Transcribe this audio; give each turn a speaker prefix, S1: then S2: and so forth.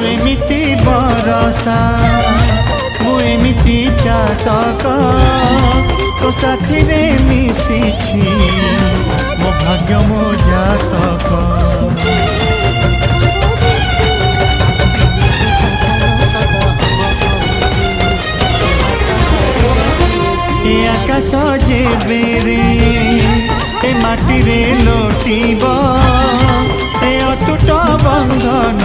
S1: एमिति बरसा मु एमिति चातक तो साथी रे मिशिछि मो भाग्य मो जातक। ए आकाश जेबे रे ए माटी रे लोटिब ए अटूट बंधन